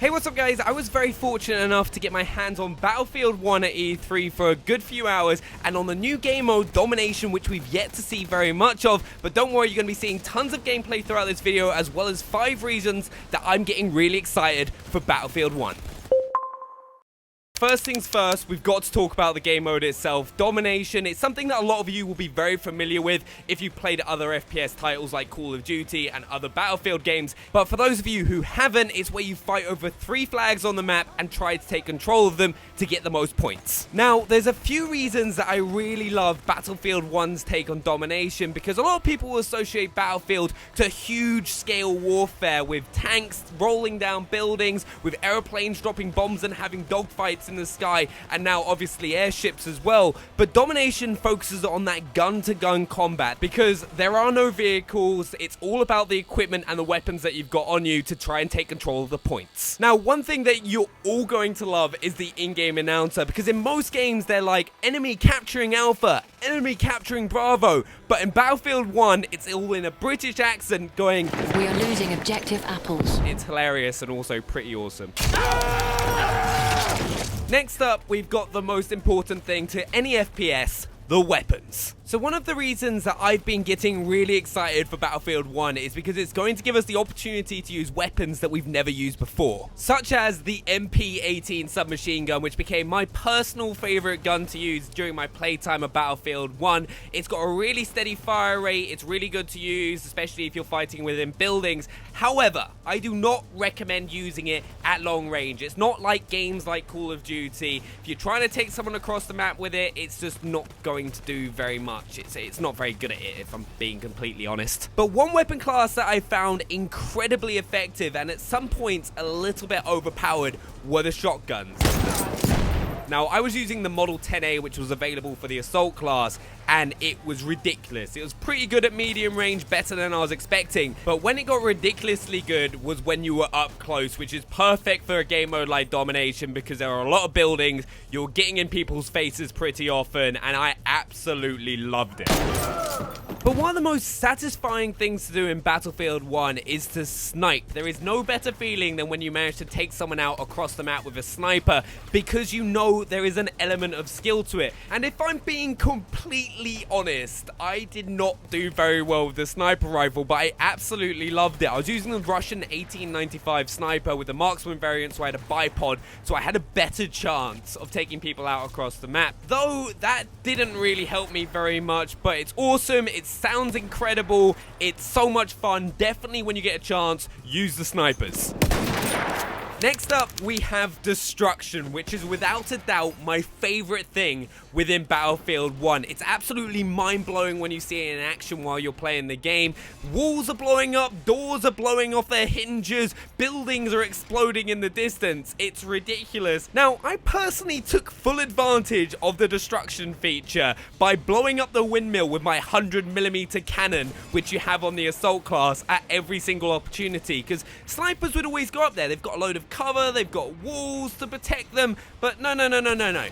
Hey, what's up guys? I was very fortunate enough to get my hands on Battlefield 1 at E3 for a good few hours and on the new game mode Domination, which we've yet to see very much of, but don't worry, you're going to be seeing tons of gameplay throughout this video as well as 5 reasons that I'm getting really excited for Battlefield 1. First things first, we've got to talk about the game mode itself. Domination, it's something that a lot of you will be very familiar with if you've played other FPS titles like Call of Duty and other Battlefield games. But for those of you who haven't, it's where you fight over 3 flags on the map and try to take control of them to get the most points. Now, there's a few reasons that I really love Battlefield 1's take on Domination, because a lot of people will associate Battlefield to huge scale warfare with tanks rolling down buildings, with airplanes dropping bombs and having dogfights in the sky, and now obviously airships as well. But Domination focuses on that gun-to-gun combat because there are no vehicles. It's all about the equipment and the weapons that you've got on you to try and take control of the points. Now, one thing that you're all going to love is the in-game announcer, because in most games they're like enemy capturing Alpha, enemy capturing Bravo, but in Battlefield 1 it's all in a British accent going, "We are losing objective apples." It's hilarious and also pretty awesome. Next up, we've got the most important thing to any FPS, the weapons. So one of the reasons that I've been getting really excited for Battlefield 1 is because it's going to give us the opportunity to use weapons that we've never used before, such as the MP-18 submachine gun, which became my personal favorite gun to use during my playtime of Battlefield 1. It's got a really steady fire rate, it's really good to use, especially if you're fighting within buildings. However, I do not recommend using it at long range. It's not like games like Call of Duty. If you're trying to take someone across the map with it, it's just not going to do very much. It's not very good at it, if I'm being completely honest. But one weapon class that I found incredibly effective and at some points a little bit overpowered were the shotguns. Now, I was using the Model 10A, which was available for the Assault class, and it was ridiculous. It was pretty good at medium range, better than I was expecting, but when it got ridiculously good was when you were up close, which is perfect for a game mode like Domination because there are a lot of buildings, you're getting in people's faces pretty often, and I absolutely loved it. But one of the most satisfying things to do in Battlefield 1 is to snipe. There is no better feeling than when you manage to take someone out across the map with a sniper, because you know there is an element of skill to it. And if I'm being completely honest, I did not do very well with the sniper rifle, but I absolutely loved it. I was using the Russian 1895 sniper with the marksman variant, so I had a bipod, so I had a better chance of taking people out across the map. Though that didn't really help me very much, but it's awesome, it sounds incredible, it's so much fun. Definitely when you get a chance, use the snipers. Next up, we have destruction, which is without a doubt my favorite thing within Battlefield 1. It's absolutely mind-blowing when you see it in action while you're playing the game. Walls are blowing up, doors are blowing off their hinges, buildings are exploding in the distance. It's ridiculous. Now, I personally took full advantage of the destruction feature by blowing up the windmill with my 100mm cannon, which you have on the Assault class, at every single opportunity, because snipers would always go up there. They've got a load of cover, they've got walls to protect them, but no.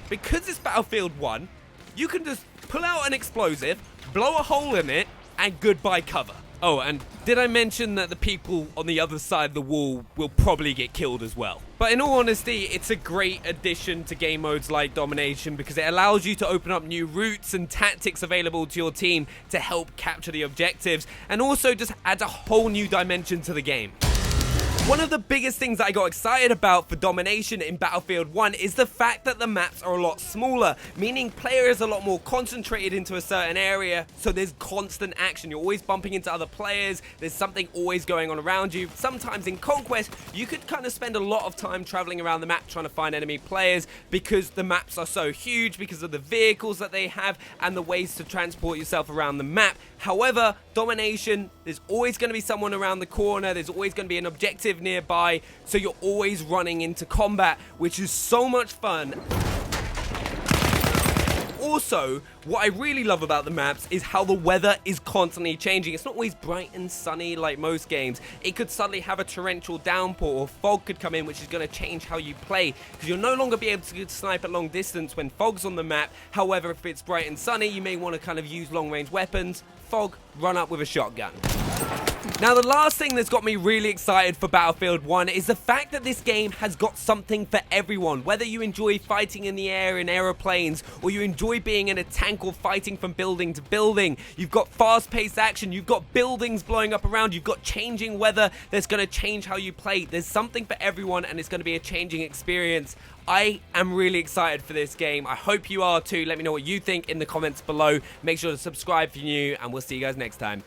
Because it's Battlefield 1, you can just pull out an explosive, blow a hole in it, and goodbye cover. Oh, and did I mention that the people on the other side of the wall will probably get killed as well? But in all honesty, it's a great addition to game modes like Domination because it allows you to open up new routes and tactics available to your team to help capture the objectives, and also just adds a whole new dimension to the game. One of the biggest things that I got excited about for Domination in Battlefield 1 is the fact that the maps are a lot smaller, meaning players are a lot more concentrated into a certain area, so there's constant action. You're always bumping into other players, there's something always going on around you. Sometimes in Conquest, you could kind of spend a lot of time traveling around the map trying to find enemy players because the maps are so huge because of the vehicles that they have and the ways to transport yourself around the map. However, Domination, there's always going to be someone around the corner, there's always going to be an objective nearby, so you're always running into combat, which is so much fun. Also, what I really love about the maps is how the weather is constantly changing. It's not always bright and sunny like most games. It could suddenly have a torrential downpour, or fog could come in, which is going to change how you play, because you'll no longer be able to snipe at long distance when fog's on the map. However, if it's bright and sunny, you may want to kind of use long-range weapons. Fog, run up with a shotgun. Now, the last thing that's got me really excited for Battlefield 1 is the fact that this game has got something for everyone. Whether you enjoy fighting in the air in aeroplanes, or you enjoy being in a tank or fighting from building to building, you've got fast-paced action, you've got buildings blowing up around, you've got changing weather that's going to change how you play. There's something for everyone, and it's going to be a changing experience. I am really excited for this game. I hope you are too. Let me know what you think in the comments below. Make sure to subscribe if you're new, and we'll see you guys next time.